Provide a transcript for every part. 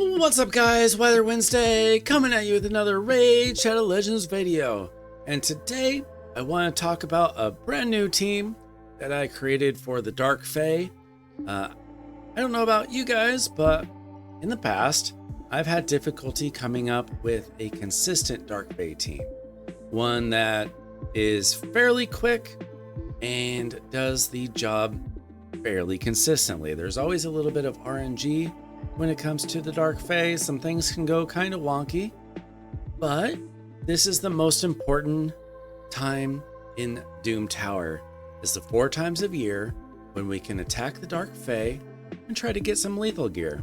What's up guys, Weather Wednesday, coming at you with another Raid Shadow Legends video. And today, I want to talk about a brand new team that I created for the Dark Fae. I don't know about you guys, but in the past, I've had difficulty coming up with a consistent Dark Fae team. One that is fairly quick and does the job fairly consistently. There's always a little bit of RNG when it comes to the Dark Fae. Some things can go kind of wonky, but this is the most important time in Doom Tower. It's the 4 times of year when we can attack the Dark Fae and try to get some lethal gear.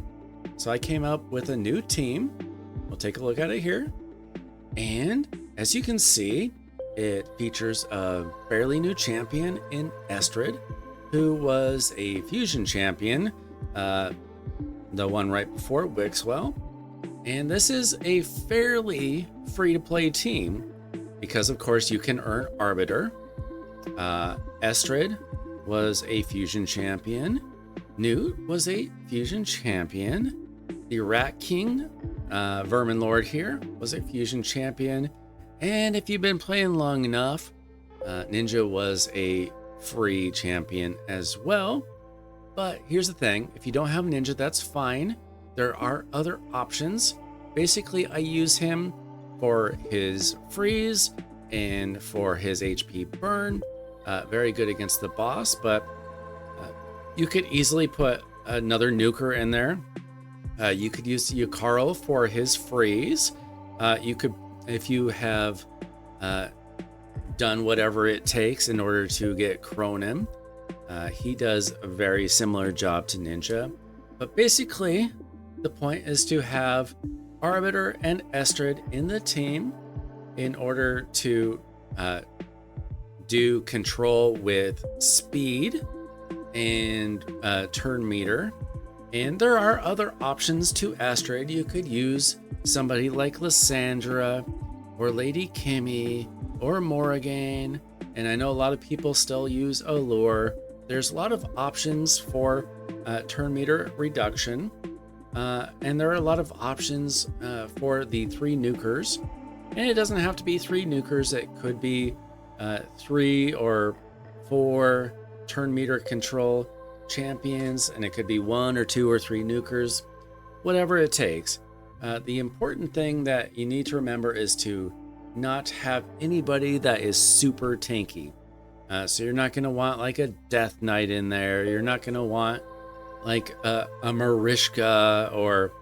So I came up with a new team. We'll take a look at it here. And as you can see, it features a fairly new champion in Eostrid, who was a fusion champion, the one right before Wixwell. And this is a fairly free-to-play team because, of course, you can earn Arbiter. Eostrid was a fusion champion. Newt was a fusion champion. The Rat King, Vermin Lord here, was a fusion champion. And if you've been playing long enough, Ninja was a free champion as well. But here's the thing, if you don't have Ninja, that's fine. There are other options. Basically, I use him for his freeze and for his HP burn. Very good against the boss, but you could easily put another nuker in there. You could use Yukaro for his freeze. You could, if you have done whatever it takes in order to get Cronin. He does a very similar job to Ninja, but basically the point is to have Arbiter and Eostrid in the team in order to do control with speed and turn meter. And there are other options to Eostrid. You could use somebody like Lysandra or Lady Kimmy or Morrigan, and I know a lot of people still use Allure. There's a lot of options for turn meter reduction, and there are a lot of options for the 3 nukers. And it doesn't have to be 3 nukers, it could be 3 or 4 turn meter control champions, and it could be 1 or 2 or 3 nukers, whatever it takes. The important thing that you need to remember is to not have anybody that is super tanky. So you're not going to want like a Death Knight in there. You're not going to want like a Marishka or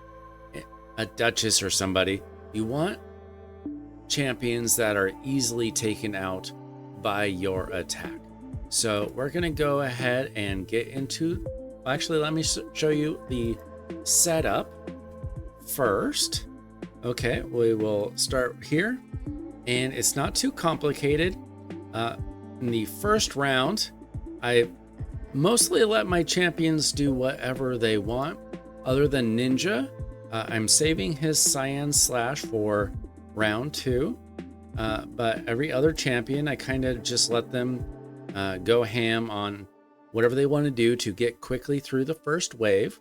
a Duchess or somebody. You want champions that are easily taken out by your attack. So we're going to go ahead and get into... Actually, let me show you the setup first. Okay, we will start here. And it's not too complicated. In the first round, I mostly let my champions do whatever they want. Other than Ninja, I'm saving his Cyan Slash for round 2. But every other champion, I kind of just let them go ham on whatever they want to do to get quickly through the first wave.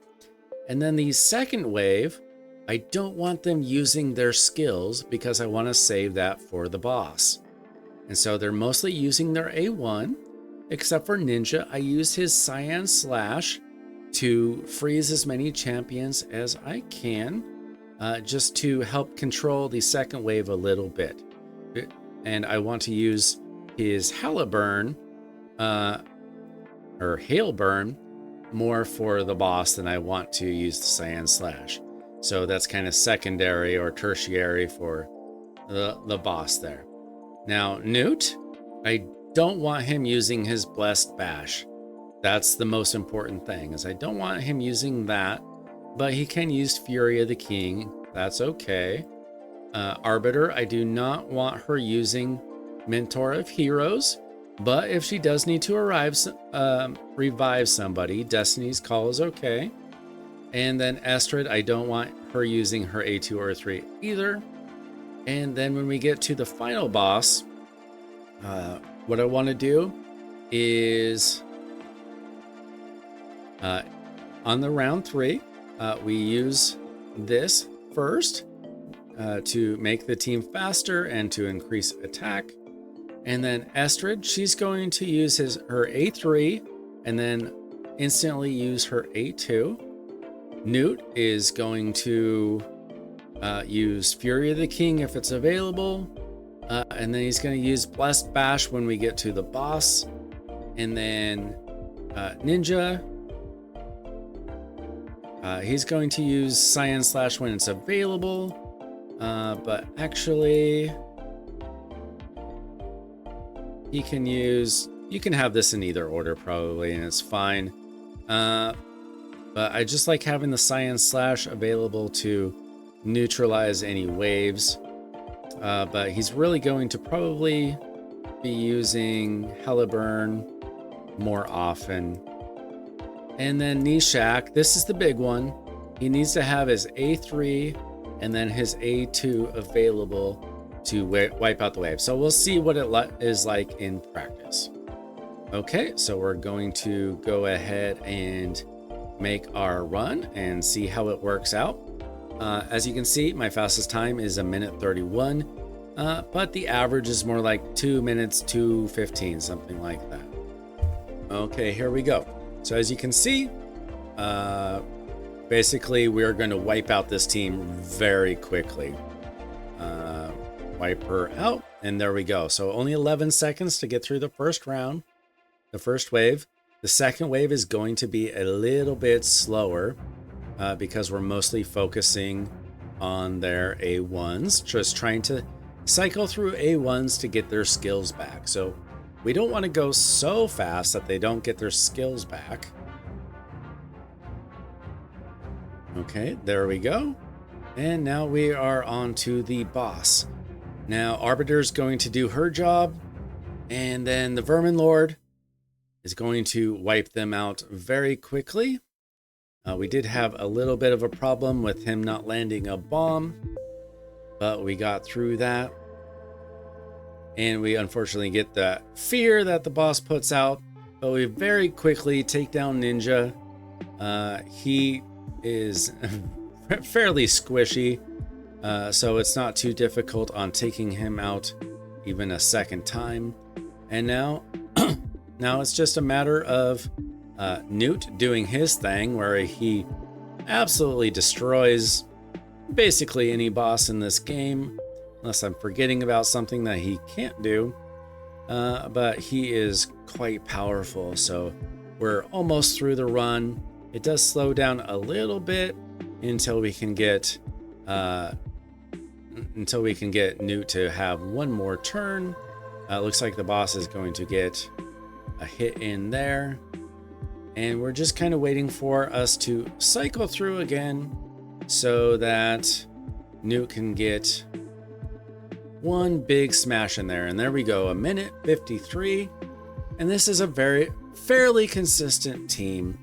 And then the second wave, I don't want them using their skills because I want to save that for the boss. And so they're mostly using their A1, except for Ninja. I use his Cyan Slash to freeze as many champions as I can, just to help control the second wave a little bit. And I want to use his Haliburn, or Hailburn, more for the boss than I want to use the Cyan Slash. So that's kind of secondary or tertiary for the boss there. Now, Newt, I don't want him using his Blessed Bash. That's the most important thing, is I don't want him using that, but he can use Fury of the King. That's okay. Arbiter, I do not want her using Mentor of Heroes, but if she does need to revive somebody, Destiny's Call is okay. And then Eostrid, I don't want her using her A2 or 3 either. And then when we get to the final boss, what I want to do is on the round 3, we use this first to make the team faster and to increase attack. And then Eostrid, she's going to use her A3 and then instantly use her A2. Newt is going to use Fury of the King if it's available. And then he's going to use Blessed Bash when we get to the boss. And then Ninja, he's going to use Cyan Slash when it's available. But actually, you can have this in either order probably, and it's fine. But I just like having the Cyan Slash available to neutralize any waves. But he's really going to probably be using Heliburn more often. And then Nishak, this is the big one. He needs to have his A3 and then his A2 available to wipe out the wave. So we'll see what it is like in practice. Okay, so we're going to go ahead and make our run and see how it works out. As you can see, my fastest time is 1:31, but the average is more like 2 minutes, 2:15, something like that. Okay, here we go. So as you can see, basically we're going to wipe out this team very quickly. Wipe her out, and there we go. So only 11 seconds to get through the first round, the first wave. The second wave is going to be a little bit slower because we're mostly focusing on their A1s, just trying to cycle through A1s to get their skills back. So we don't want to go so fast that they don't get their skills back. Okay, there we go. And now we are on to the boss. Now, Arbiter's going to do her job, and then the Vermin Lord is going to wipe them out very quickly. We did have a little bit of a problem with him not landing a bomb, but we got through that. And we unfortunately get the fear that the boss puts out, but we very quickly take down Ninja. He is fairly squishy, so it's not too difficult on taking him out even a second time. And now it's just a matter of Newt doing his thing, where he absolutely destroys basically any boss in this game, unless I'm forgetting about something that he can't do. But he is quite powerful, so we're almost through the run. It does slow down a little bit until we can get Newt to have one more turn. Looks like the boss is going to get a hit in there, and we're just kind of waiting for us to cycle through again so that Newt can get one big smash in there. And there we go, 1:53, and this is a fairly consistent team.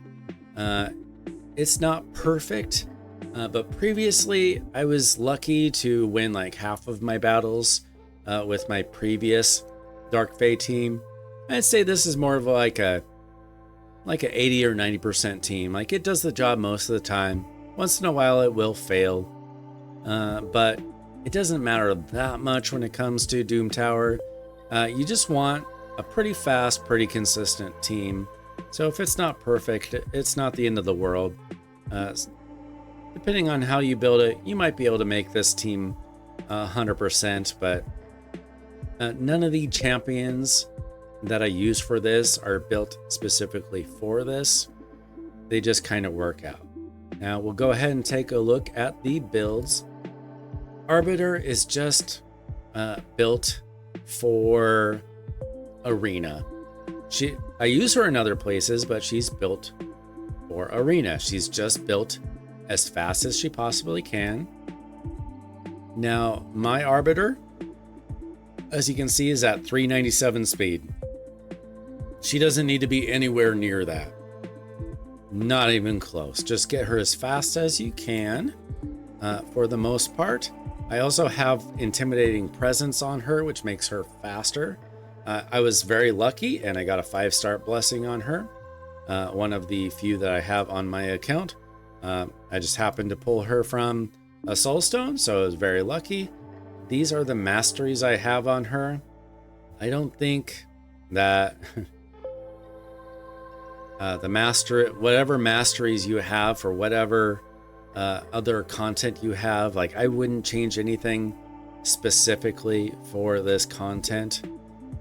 It's not perfect, but previously I was lucky to win like half of my battles with my previous Dark Fae team. I'd say this is more of like a 80 or 90% team. Like, it does the job most of the time. Once in a while it will fail, but it doesn't matter that much when it comes to Doom Tower. You just want a pretty fast, pretty consistent team. So if it's not perfect, it's not the end of the world. Depending on how you build it, you might be able to make this team 100%, but none of the champions that I use for this are built specifically for this. They just kind of work out. Now we'll go ahead and take a look at the builds. Arbiter is just built for Arena. I use her in other places, but she's built for Arena. She's just built as fast as she possibly can. Now, my Arbiter, as you can see, is at 397 speed. She doesn't need to be anywhere near that. Not even close. Just get her as fast as you can for the most part. I also have Intimidating Presence on her, which makes her faster. I was very lucky and I got a 5-star blessing on her. One of the few that I have on my account. I just happened to pull her from a Soulstone, so I was very lucky. These are the masteries I have on her. I don't think that whatever masteries you have for whatever other content you have, like I wouldn't change anything specifically for this content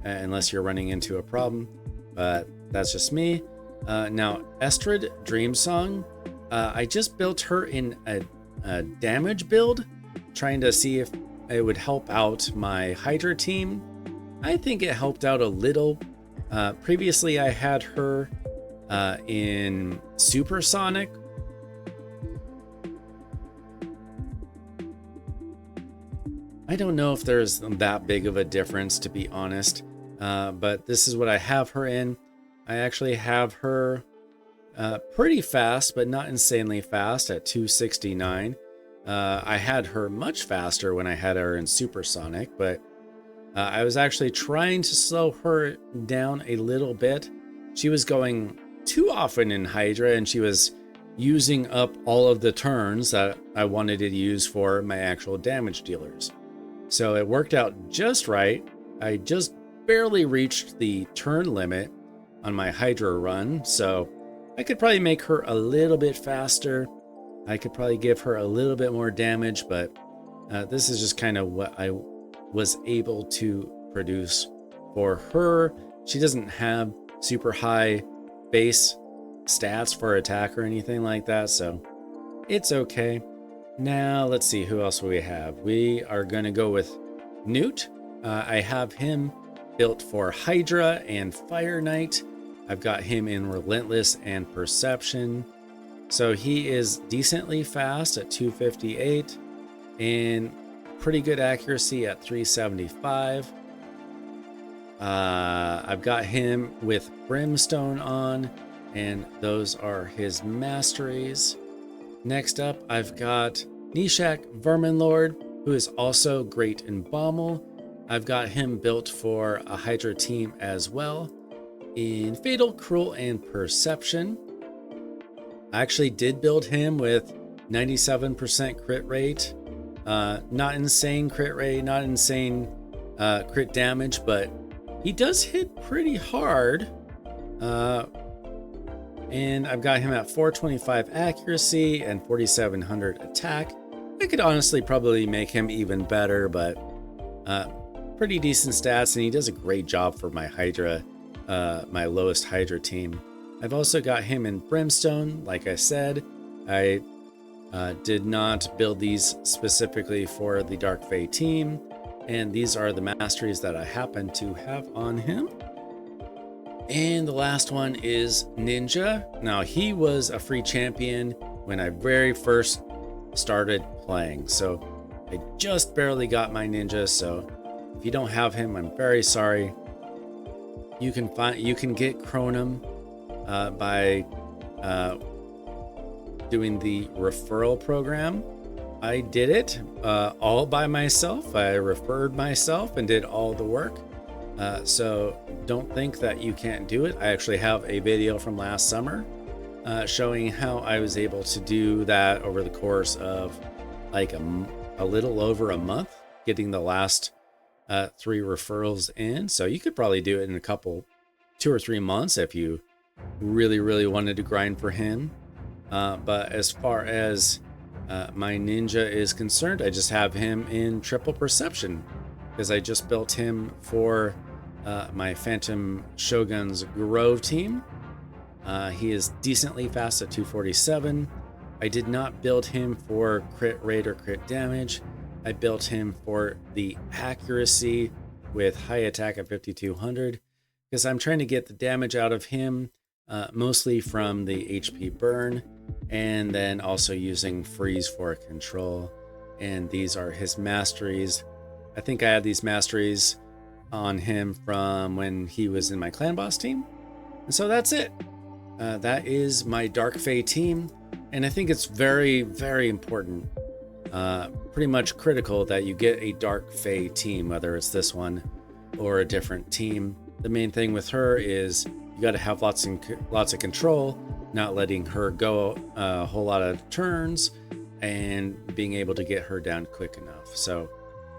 unless you're running into a problem, but that's just me. Now, Eostrid Dream Song, I just built her in a damage build, trying to see if it would help out my Hydra team. I think it helped out a little. Previously, I had her in Supersonic. I don't know if there's that big of a difference, to be honest, but this is what I have her in. I actually have her pretty fast, but not insanely fast at 269. I had her much faster when I had her in Supersonic, but I was actually trying to slow her down a little bit. She was going too often in Hydra, and she was using up all of the turns that I wanted to use for my actual damage dealers. So it worked out just right. I just barely reached the turn limit on my Hydra run, so I could probably make her a little bit faster. I could probably give her a little bit more damage, but this is just kind of what I was able to produce for her. She doesn't have super high base stats for attack or anything like that, so it's okay. Now let's see, who else we have. We are going to go with Newt. I have him built for Hydra and Fire Knight. I've got him in Relentless and Perception. So he is decently fast at 258 and pretty good accuracy at 375. I've got him with Brimstone on, and those are his masteries. Next up, I've got Nishak Verminlord, who is also great in Bommel. I've got him built for a Hydra team as well in Fatal, Cruel, and Perception. I actually did build him with 97% crit rate. Not insane crit rate, not insane crit damage, but he does hit pretty hard. And I've got him at 425 accuracy and 4700 attack. I could honestly probably make him even better, but pretty decent stats, and he does a great job for my Hydra, my lowest Hydra team. I've also got him in Brimstone. Like I said, I did not build these specifically for the Dark Fae team, and these are the masteries that I happen to have on him. And the last one is Ninja. Now, he was a free champion when I very first started playing, so I just barely got my Ninja. So if you don't have him, I'm very sorry. You can get Chronum by doing the referral program. I did it all by myself. I referred myself and did all the work. So don't think that you can't do it. I actually have a video from last summer showing how I was able to do that over the course of like a little over a month, getting the last 3 referrals in. So you could probably do it in 2 or 3 months if you really wanted to grind for him. But as far as my Ninja is concerned, I just have him in triple perception because I just built him for my Phantom Shogun's Grove team. He is decently fast at 247. I did not build him for crit rate or crit damage. I built him for the accuracy with high attack at 5200 because I'm trying to get the damage out of him, mostly from the HP burn, and then also using freeze for control. And these are his masteries. I think I had these masteries on him from when he was in my clan boss team. And so that's it. That is my Dark Fae team. And I think it's very important, pretty much critical that you get a Dark Fae team, whether it's this one or a different team. The main thing with her is you got to have lots of control, not letting her go a whole lot of turns and being able to get her down quick enough. So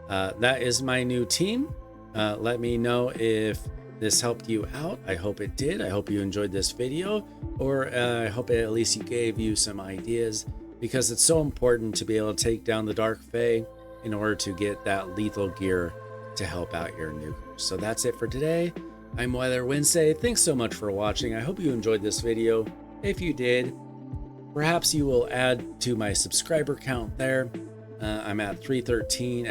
that is my new team. Let me know if this helped you out. I hope it did. I hope you enjoyed this video, or I hope at least it gave you some ideas, because it's so important to be able to take down the Dark Fae in order to get that lethal gear to help out your nukers. So that's it for today. I'm Weather Wednesday. Thanks so much for watching. I hope you enjoyed this video. If you did, perhaps you will add to my subscriber count there. I'm at 313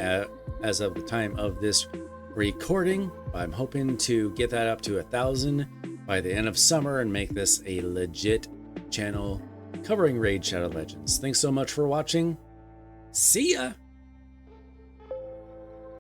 as of the time of this recording. I'm hoping to get that up to 1,000 by the end of summer and make this a legit channel covering Raid Shadow Legends. Thanks so much for watching. See ya!